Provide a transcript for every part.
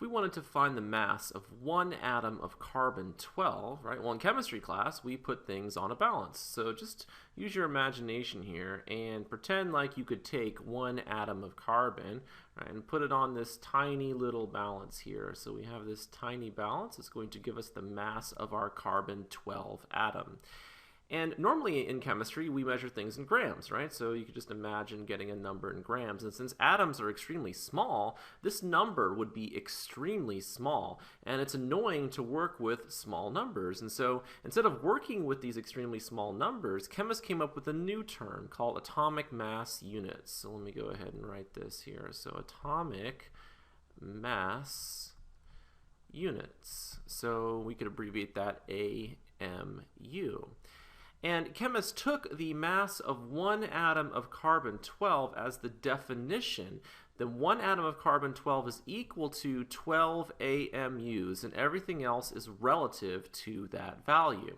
we wanted to find the mass of one atom of carbon-12, right? Well, in chemistry class, we put things on a balance. So just use your imagination here and pretend like you could take one atom of carbon, right, and put it on this tiny little balance here. So we have this tiny balance. It's going to give us the mass of our carbon-12 atom. And normally in chemistry, we measure things in grams, right? So you could just imagine getting a number in grams. And since atoms are extremely small, this number would be extremely small. And it's annoying to work with small numbers. And so instead of working with these extremely small numbers, chemists came up with a new term called atomic mass units. So let me go ahead and write this here. So atomic mass units. So we could abbreviate that AMU. And chemists took the mass of one atom of carbon-12 as the definition. Then one atom of carbon-12 is equal to 12 AMUs, and everything else is relative to that value.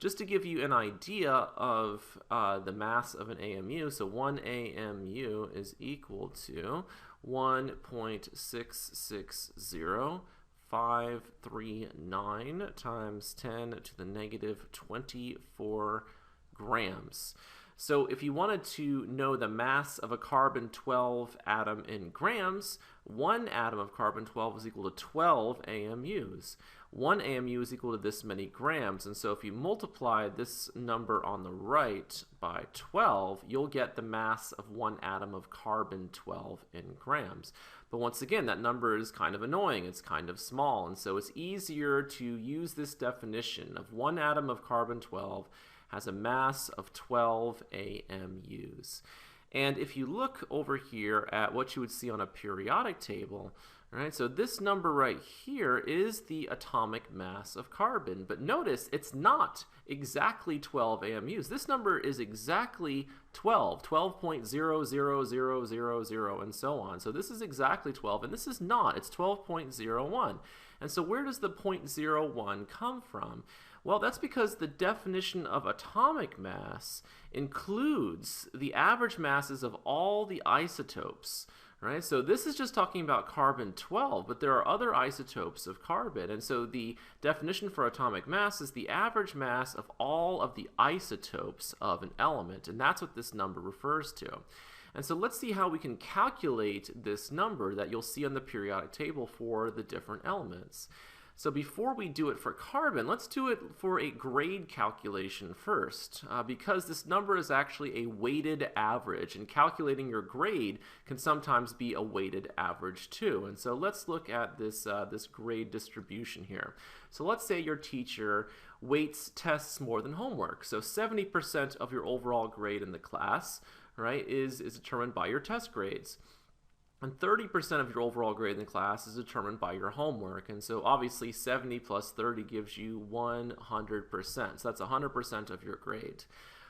Just to give you an idea of the mass of an AMU, so one AMU is equal to 1.660539 times 10 to the negative 24 grams. So if you wanted to know the mass of a carbon-12 atom in grams, one atom of carbon-12 is equal to 12 AMUs. One AMU is equal to this many grams, and so if you multiply this number on the right by 12, you'll get the mass of one atom of carbon-12 in grams. But once again, that number is kind of annoying. It's kind of small, and so it's easier to use this definition of one atom of carbon-12 has a mass of 12 AMUs. And if you look over here at what you would see on a periodic table, right, so this number right here is the atomic mass of carbon. But notice it's not exactly 12 AMUs. This number is exactly 12, 12.00000, and so on. So this is exactly 12, and this is not. It's 12.01. And so where does the 0.01 come from? Well, that's because the definition of atomic mass includes the average masses of all the isotopes, right? So this is just talking about carbon-12, but there are other isotopes of carbon. And so the definition for atomic mass is the average mass of all of the isotopes of an element, and that's what this number refers to. And so let's see how we can calculate this number that you'll see on the periodic table for the different elements. So before we do it for carbon, let's do it for a grade calculation first, because this number is actually a weighted average, and calculating your grade can sometimes be a weighted average too. And so let's look at this, this grade distribution here. So let's say your teacher weights tests more than homework. So 70% of your overall grade in the class, right, is determined by your test grades. And 30% of your overall grade in the class is determined by your homework. And so obviously 70 plus 30 gives you 100%. So that's 100% of your grade.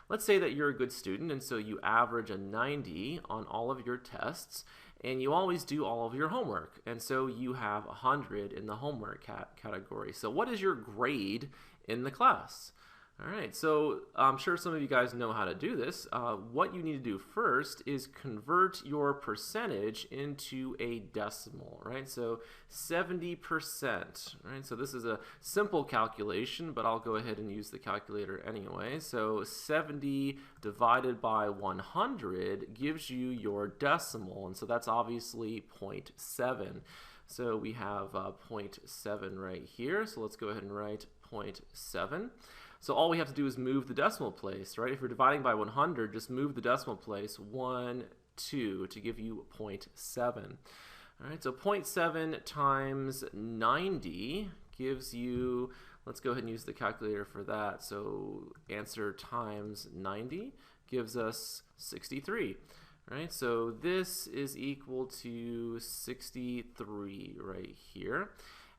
Let's say that you're a good student, and so you average a 90 on all of your tests, and you always do all of your homework. And so you have 100 in the homework category. So what is your grade in the class? All right, so I'm sure some of you guys know how to do this. What you need to do first is convert your percentage into a decimal, right? So 70%, right? So this is a simple calculation, but I'll go ahead and use the calculator anyway. So 70 divided by 100 gives you your decimal, and so that's obviously 0.7. So we have 0.7 right here, so let's go ahead and write 0.7. So all we have to do is move the decimal place, right? If you're dividing by 100, just move the decimal place 1, 2 to give you 0.7. All right, so 0.7 times 90 gives you, let's go ahead and use the calculator for that. So answer times 90 gives us 63. Right, so this is equal to 63 right here.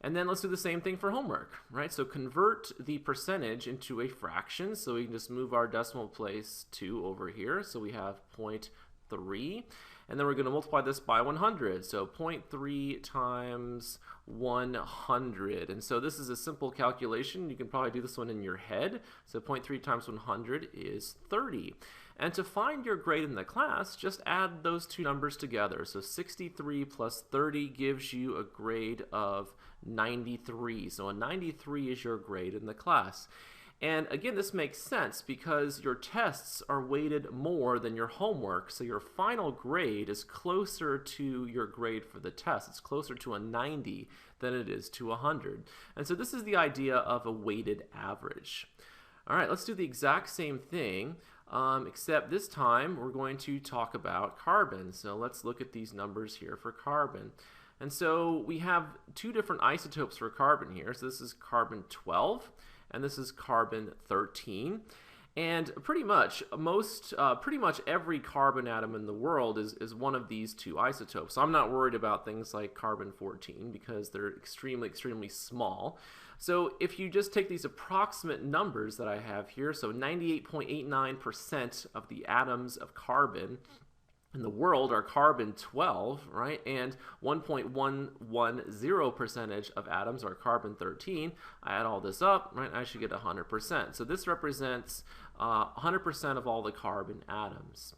And then let's do the same thing for homework, right? So convert the percentage into a fraction. So we can just move our decimal place 2 over here. So we have 0.3. And then we're going to multiply this by 100. So 0.3 times 100. And so this is a simple calculation. You can probably do this one in your head. So 0.3 times 100 is 30. And to find your grade in the class, just add those two numbers together. So 63 plus 30 gives you a grade of 93. So a 93 is your grade in the class. And again, this makes sense because your tests are weighted more than your homework, so your final grade is closer to your grade for the test. It's closer to a 90 than it is to 100. And so this is the idea of a weighted average. All right, let's do the exact same thing, except this time we're going to talk about carbon. So let's look at these numbers here for carbon. And so we have two different isotopes for carbon here. So this is carbon 12. And this is carbon 13. And pretty much every carbon atom in the world is one of these two isotopes. So I'm not worried about things like carbon 14 because they're extremely, extremely small. So if you just take these approximate numbers that I have here, so 98.89% of the atoms of carbon in the world are carbon 12, right? And 1.110% of atoms are carbon 13. I add all this up, right? I should get 100%. So this represents 100% of all the carbon atoms.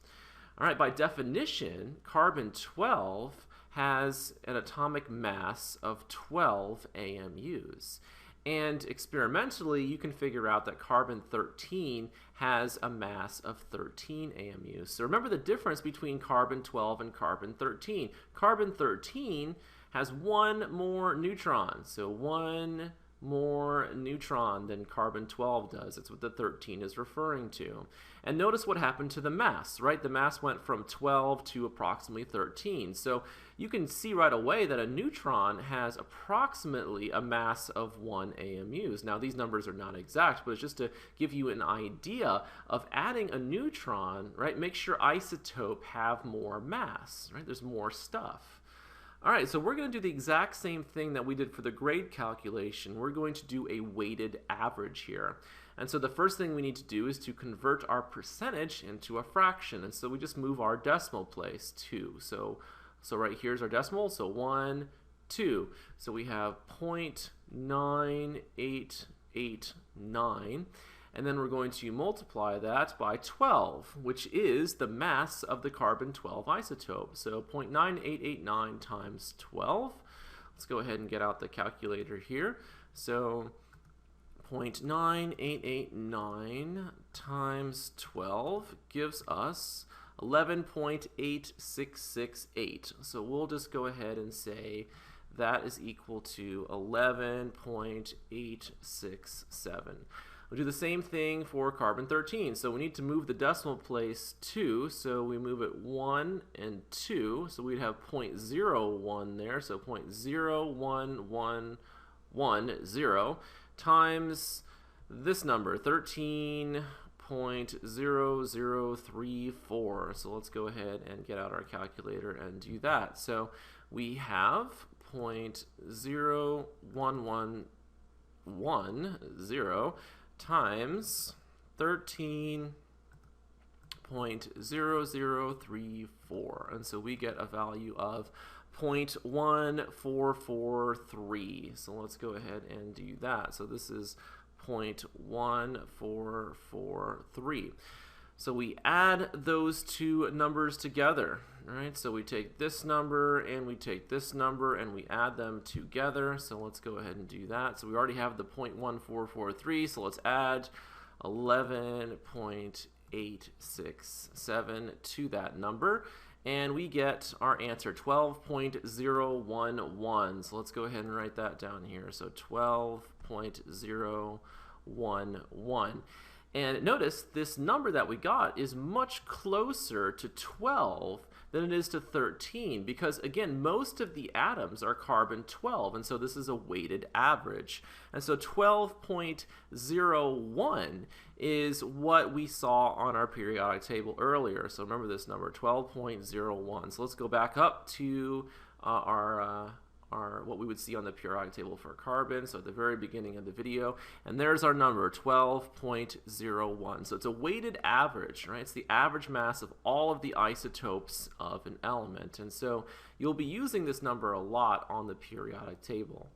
All right, by definition, carbon 12 has an atomic mass of 12 AMUs. And experimentally, you can figure out that carbon 13 has a mass of 13 AMUs. So remember the difference between carbon 12 and carbon 13. Carbon 13 has one more neutron, so one more neutron than carbon 12 does. That's what the 13 is referring to. And notice what happened to the mass, right? The mass went from 12 to approximately 13. So you can see right away that a neutron has approximately a mass of 1 AMUs. Now these numbers are not exact, but it's just to give you an idea of adding a neutron, right? Makes your isotope have more mass, right? There's more stuff. All right, so we're going to do the exact same thing that we did for the grade calculation. We're going to do a weighted average here. And so the first thing we need to do is to convert our percentage into a fraction. And so we just move our decimal place 2. So right here's our decimal, so 1, 2. So we have 0.9889. And then we're going to multiply that by 12, which is the mass of the carbon 12 isotope. So 0.9889 times 12. Let's go ahead and get out the calculator here. So 0.9889 times 12 gives us 11.8668. So we'll just go ahead and say that is equal to 11.867. We'll do the same thing for carbon 13. So we need to move the decimal place 2. So we move it 1 and 2. So we'd have 0.01 there. So 0.01110 times this number, 13.0034. So let's go ahead and get out our calculator and do that. So we have 0.01110 times 13.0034, and so we get a value of 0.1443. So let's go ahead and do that. So this is 0.1443. So we add those two numbers together, right? So we take this number and we take this number and we add them together. So let's go ahead and do that. So we already have the 0.1443, so let's add 11.867 to that number. And we get our answer, 12.011. So let's go ahead and write that down here. So 12.011. And notice this number that we got is much closer to 12 than it is to 13 because, again, most of the atoms are carbon 12, and so this is a weighted average. And so 12.01 is what we saw on our periodic table earlier. So remember this number, 12.01. So let's go back up to our what we would see on the periodic table for carbon, so at the very beginning of the video, and there's our number, 12.01. So it's a weighted average, right? It's the average mass of all of the isotopes of an element, and so you'll be using this number a lot on the periodic table.